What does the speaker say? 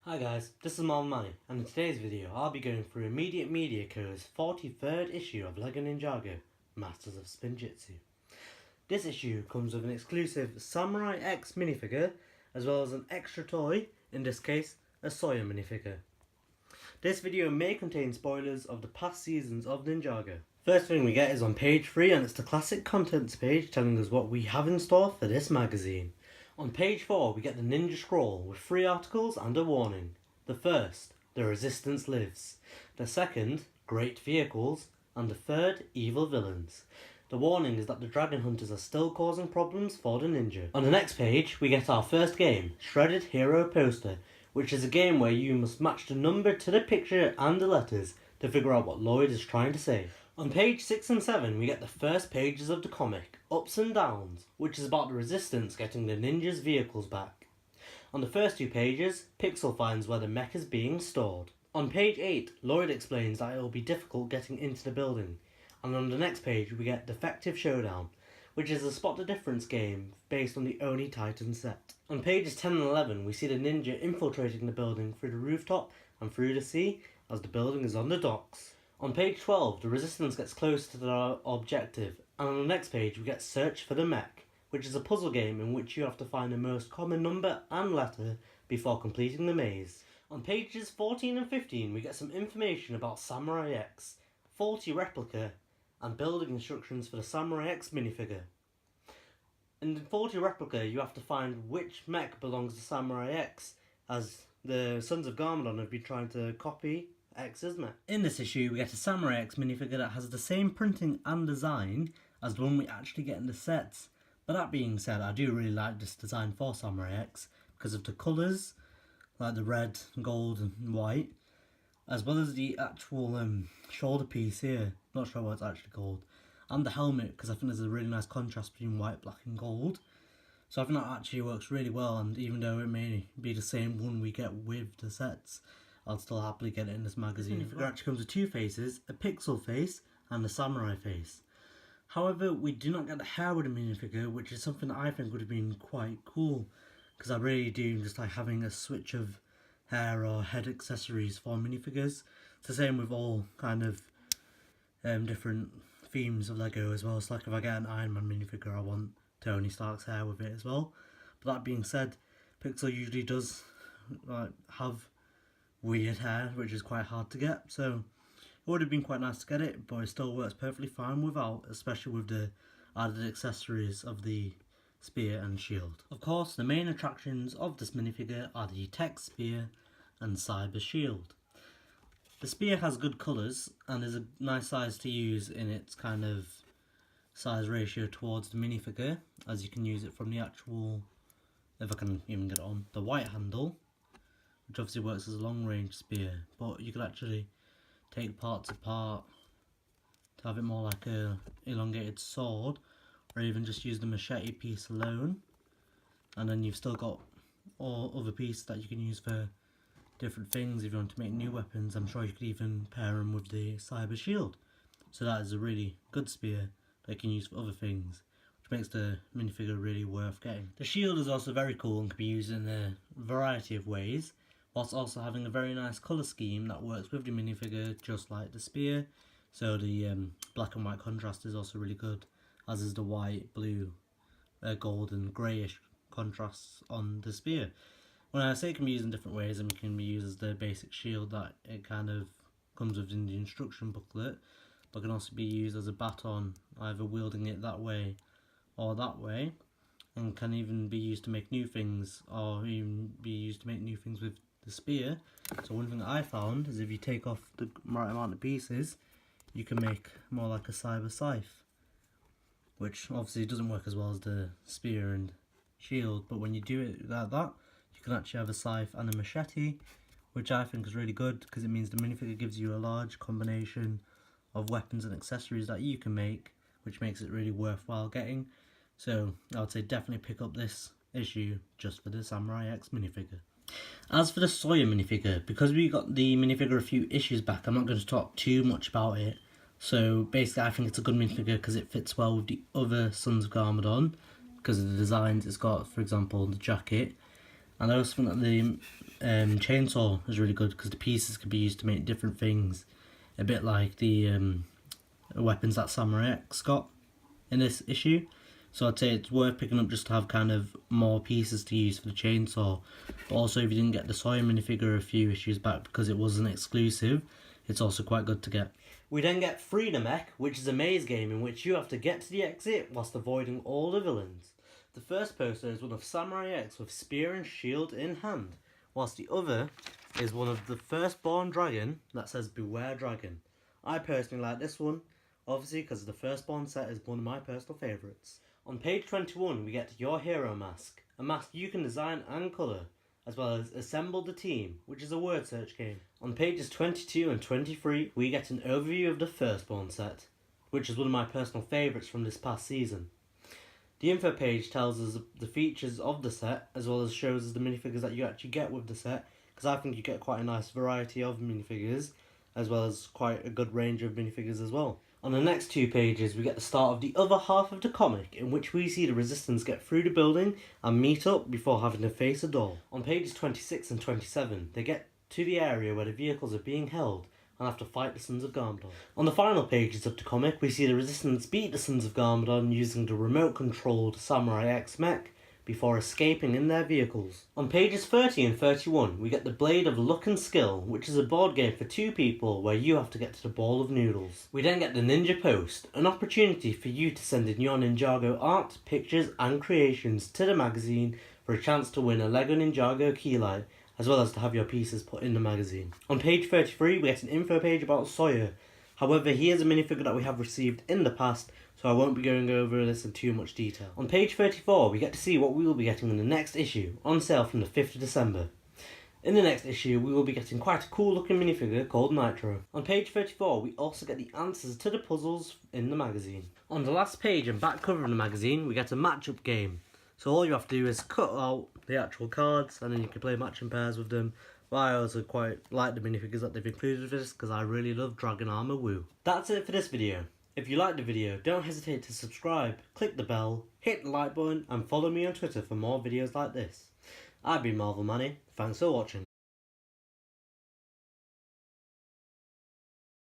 Hi guys, this is Marvel Manny, and in today's video I'll be going through Immediate Media Co.'s 43rd issue of Lego Ninjago, Masters of Spinjitzu. This issue comes with an exclusive Samurai X minifigure, as well as an extra toy, in this case, a Sawyer minifigure. This video may contain spoilers of the past seasons of Ninjago. First thing we get is on page 3, and it's the classic contents page telling us what we have in store for this magazine. On page 4 we get the Ninja Scroll with 3 articles and a warning. The first, The Resistance Lives. The second, Great Vehicles. And the third, Evil Villains. The warning is that the Dragon Hunters are still causing problems for the ninja. On the next page we get our first game, Shredded Hero Poster, which is a game where you must match the number to the picture and the letters to figure out what Lloyd is trying to say. On page 6 and 7 we get the first pages of the comic, Ups and Downs, which is about the Resistance getting the ninjas' vehicles back. On the first 2 pages, Pixel finds where the mech is being stored. On page 8, Lloyd explains that it will be difficult getting into the building. And on the next page we get Defective Showdown, which is a spot the difference game based on the Oni Titan set. On pages 10 and 11 we see the ninja infiltrating the building through the rooftop and through the sea as the building is on the docks. On page 12, the Resistance gets close to their objective, and on the next page we get Search for the Mech, which is a puzzle game in which you have to find the most common number and letter before completing the maze. On pages 14 and 15 we get some information about Samurai X, faulty replica, and building instructions for the Samurai X minifigure. In the faulty replica you have to find which mech belongs to Samurai X, as the Sons of Garmadon have been trying to copy X's mech. In this issue we get a Samurai X minifigure that has the same printing and design as the one we actually get in the sets. But that being said, I do really like this design for Samurai X because of the colours, like the red, gold and white, as well as the actual shoulder piece here, not sure what it's actually called, and the helmet, because I think there's a really nice contrast between white, black and gold. So I think that actually works really well, and even though it may be the same one we get with the sets, I'll still happily get it in this magazine. This minifigure actually comes with 2 faces, a pixel face and a samurai face. However, we do not get the hair with the minifigure, which is something that I think would have been quite cool, because I really do just like having a switch of hair or head accessories for minifigures. It's the same with all kind of different themes of Lego as well. So like if I get an Iron Man minifigure, I want Tony Stark's hair with it as well. But that being said, Pixel usually does have weird hair, which is quite hard to get, so it would have been quite nice to get it, but it still works perfectly fine without, especially with the added accessories of the spear and shield. Of course, the main attractions of this minifigure are the tech spear and cyber shield. The spear has good colours and is a nice size to use in its kind of size ratio towards the minifigure, as you can use it from the actual, if I can even get it on, the white handle, which obviously works as a long range spear, but you could actually take parts apart to have it more like a elongated sword, or even just use the machete piece alone, and then you've still got all other pieces that you can use for different things. If you want to make new weapons, I'm sure you could even pair them with the cyber shield. So that is a really good spear that you can use for other things, which makes the minifigure really worth getting. The shield is also very cool and can be used in a variety of ways, whilst also having a very nice colour scheme that works with the minifigure just like the spear. So the black and white contrast is also really good, as is the white, blue, gold and greyish contrasts on the spear. When I say it can be used in different ways, and can be used as the basic shield that it kind of comes with in the instruction booklet, but can also be used as a baton, either wielding it that way or that way, and can even be used to make new things, or even be used to make new things with the spear. So one thing that I found is if you take off the right amount of pieces, you can make more like a cyber scythe, which obviously doesn't work as well as the spear and shield, but when you do it like that, you can actually have a scythe and a machete, which I think is really good because it means the minifigure gives you a large combination of weapons and accessories that you can make, which makes it really worthwhile getting. So I would say definitely pick up this issue just for the Samurai X minifigure. As for the Sawyer minifigure, because we got the minifigure a few issues back, I'm not going to talk too much about it. So basically I think it's a good minifigure because it fits well with the other Sons of Garmadon, because of the designs it's got. For example, the jacket And I also think that the chainsaw is really good because the pieces can be used to make different things. A bit like the weapons that Samurai X got in this issue. So I'd say it's worth picking up just to have kind of more pieces to use for the chainsaw. But also if you didn't get the Sawyer minifigure a few issues back because it wasn't exclusive, it's also quite good to get. We then get Freedom Mech, which is a maze game in which you have to get to the exit whilst avoiding all the villains. The first poster is one of Samurai X with spear and shield in hand, whilst the other is one of the firstborn dragon that says Beware Dragon. I personally like this one, obviously because the firstborn set is one of my personal favourites. On page 21 we get Your Hero Mask, a mask you can design and colour, as well as Assemble the Team, which is a word search game. On pages 22 and 23 we get an overview of the firstborn set, which is one of my personal favourites from this past season. The info page tells us the features of the set, as well as shows us the minifigures that you actually get with the set, because I think you get quite a nice variety of minifigures, as well as quite a good range of minifigures as well. On the next 2 pages we get the start of the other half of the comic, in which we see the Resistance get through the building and meet up before having to face a door. On pages 26 and 27 they get to the area where the vehicles are being held and have to fight the Sons of Garmadon. On the final pages of the comic we see the Resistance beat the Sons of Garmadon using the remote-controlled Samurai X mech before escaping in their vehicles. On pages 30 and 31 we get the Blade of Luck and Skill, which is a board game for 2 people where you have to get to the ball of noodles. We then get the Ninja Post, an opportunity for you to send in your Ninjago art, pictures and creations to the magazine for a chance to win a Lego Ninjago keylight, as well as to have your pieces put in the magazine. On page 33 we get an info page about Sawyer. However, he is a minifigure that we have received in the past, so I won't be going over this in too much detail. On page 34 we get to see what we will be getting in the next issue, on sale from the 5th of December. In the next issue we will be getting quite a cool looking minifigure called Nitro. On page 34 we also get the answers to the puzzles in the magazine. On the last page and back cover of the magazine we get a matchup game. So all you have to do is cut out the actual cards and then you can play matching pairs with them. But I also quite like the minifigures that they've included with this because I really love Dragon Armor Woo. That's it for this video. If you liked the video, don't hesitate to subscribe, click the bell, hit the like button and follow me on Twitter for more videos like this. I've been Marvel Manny, thanks for watching.